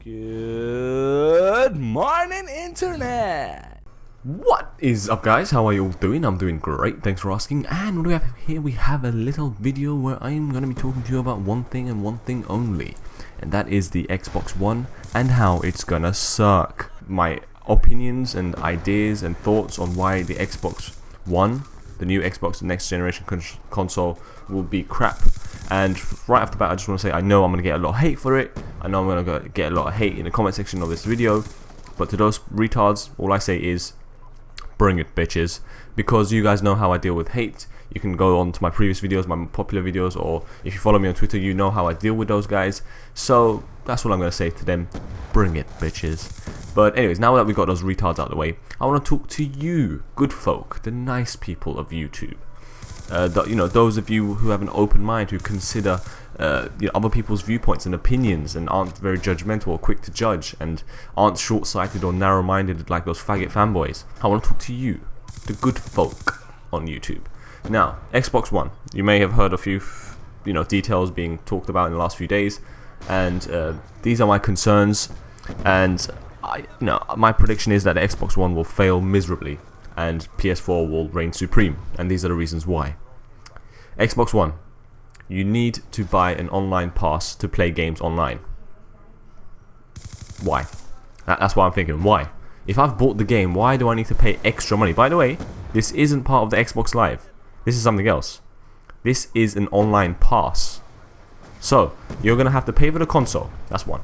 Good morning, Internet! What is up, guys? How are you all doing? I'm doing great, thanks for asking. And what do we have here? We have a little video where I'm going to be talking to you about one thing and one thing only, and that is the Xbox One and how it's gonna suck. My opinions and ideas and thoughts on why the Xbox One, the new Xbox, the next generation console, will be crap. And right off the bat, I just want to say I know I'm going to get a lot of hate for it. I know I'm going to get a lot of hate in the comment section of this video. But to those retards, all I say is, bring it, bitches. Because you guys know how I deal with hate. You can go on to my previous videos, my popular videos, or if you follow me on Twitter, you know how I deal with those guys. So that's what I'm going to say to them. Bring it, bitches. But anyways, now that we got those retards out of the way, I want to talk to you, good folk, the nice people of YouTube. Those of you who have an open mind, who consider other people's viewpoints and opinions, and aren't very judgmental or quick to judge, and aren't short-sighted or narrow-minded like those faggot fanboys. I want to talk to you, the good folk on YouTube. Now, Xbox One. You may have heard a few, details being talked about in the last few days, and these are my concerns. And my prediction is that the Xbox One will fail miserably, and PS4 will reign supreme, and these are the reasons why. Xbox One, you need to buy an online pass to play games online. Why? That's what I'm thinking. Why? If I've bought the game, why do I need to pay extra money? By the way, this isn't part of the Xbox Live. This is something else. This is an online pass. So, you're going to have to pay for the console. That's one.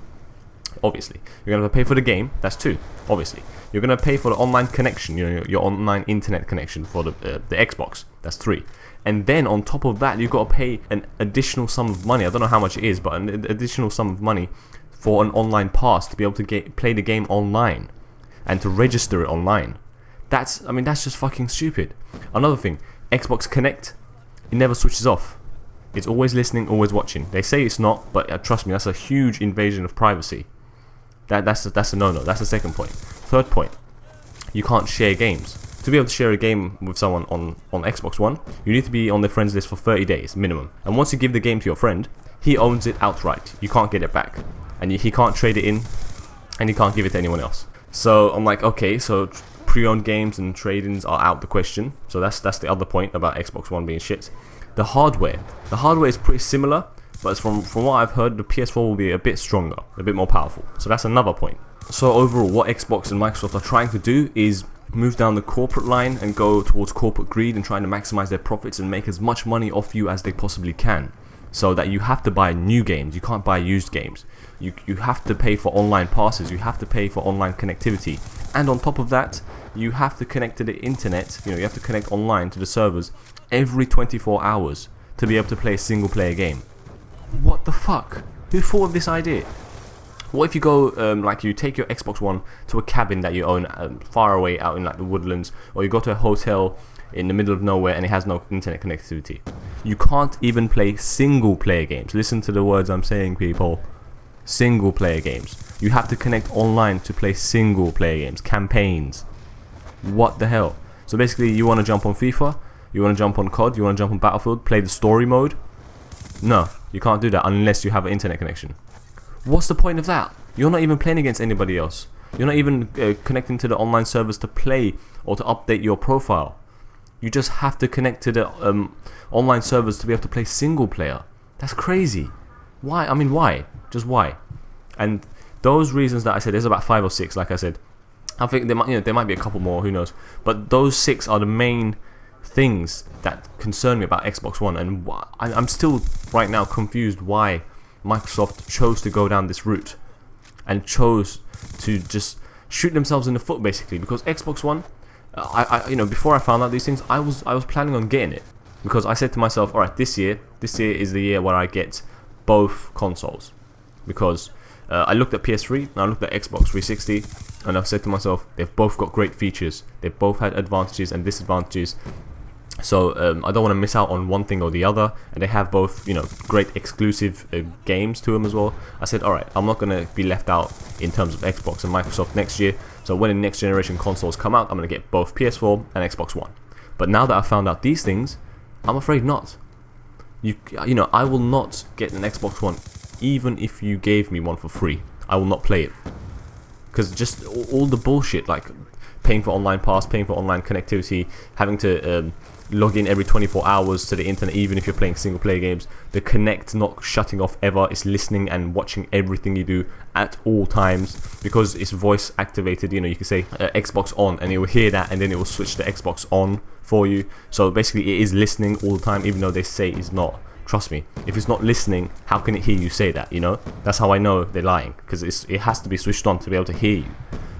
Obviously. You're going to have to pay for the game. That's two. Obviously. You're going to pay for the online connection, your online internet connection for the Xbox. That's three. And then on top of that, you've got to pay an additional sum of money. I don't know how much it is, but an additional sum of money for an online pass to be able to play the game online and to register it online. That's just fucking stupid. Another thing, Xbox Connect, it never switches off. It's always listening, always watching. They say it's not, but trust me, that's a huge invasion of privacy. That's a no-no. That's the second point. Third point, you can't share games. To be able to share a game with someone on Xbox One, you need to be on their friends list for 30 days minimum. And once you give the game to your friend, he owns it outright. You can't get it back, and he can't trade it in, and he can't give it to anyone else. So I'm like, okay, so pre-owned games and trade-ins are out the question. So that's the other point about Xbox One being shit. The hardware is pretty similar, but from what I've heard, the PS4 will be a bit stronger, a bit more powerful. So that's another point. So overall, what Xbox and Microsoft are trying to do is move down the corporate line and go towards corporate greed and trying to maximize their profits and make as much money off you as they possibly can. So that you have to buy new games, you can't buy used games. You have to pay for online passes, you have to pay for online connectivity. And on top of that, you have to connect to the internet, you have to connect online to the servers every 24 hours to be able to play a single player game. What the fuck? Who thought of this idea? What if you go, you take your Xbox One to a cabin that you own far away out in the woodlands, or you go to a hotel in the middle of nowhere and it has no internet connectivity. You can't even play single player games. Listen to the words I'm saying, people. Single player games. You have to connect online to play single player games, campaigns. What the hell? So basically, you want to jump on FIFA, you want to jump on COD, you want to jump on Battlefield, play the story mode. No, you can't do that unless you have an internet connection. What's the point of that? You're not even playing against anybody else. You're not even connecting to the online servers to play or to update your profile. You just have to connect to the online servers to be able to play single player. That's crazy. Why? I mean, why? Just why? And those reasons that I said, there's about 5 or 6, like I said. I think there might be a couple more, who knows. But those 6 are the main things that concern me about Xbox One. And I'm still right now confused why Microsoft chose to go down this route and chose to just shoot themselves in the foot, basically. Because Xbox One, before I found out these things, I was planning on getting it, because I said to myself, all right, this year is the year where I get both consoles. Because I looked at PS3 and I looked at Xbox 360, and I've said to myself, they've both got great features, they've both had advantages and disadvantages. So I don't want to miss out on one thing or the other, and they have both, great exclusive games to them as well. I said, all right, I'm not going to be left out in terms of Xbox and Microsoft next year. So when the next generation consoles come out, I'm going to get both PS4 and Xbox One. But now that I've found out these things, I'm afraid not. I will not get an Xbox One even if you gave me one for free. I will not play it. Because just all the bullshit, like paying for online pass, paying for online connectivity, having to log in every 24 hours to the internet, even if you're playing single player games, the Connect not shutting off ever, it's listening and watching everything you do at all times, because it's voice activated. You know, you can say Xbox on and it will hear that, and then it will switch to Xbox on for you. So basically it is listening all the time, even though they say it's not. Trust me, if it's not listening, how can it hear you say that, you know? That's how I know they're lying, because it has to be switched on to be able to hear you.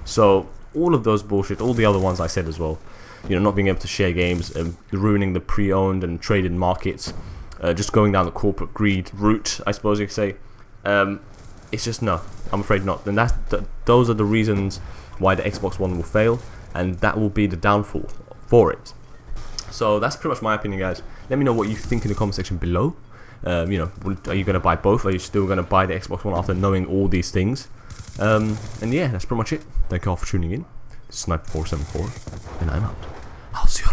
So all of those bullshit, all the other ones I said as well, you know, not being able to share games, ruining the pre-owned and traded markets, just going down the corporate greed route, I suppose you could say. It's just no, I'm afraid not. And those are the reasons why the Xbox One will fail, and that will be the downfall for it. So that's pretty much my opinion, guys. Let me know what you think in the comment section below. You know, are you going to buy both? Are you still going to buy the Xbox One after knowing all these things? And yeah, that's pretty much it. Thank you all for tuning in. This is Sniper474, and I'm out. I'll see you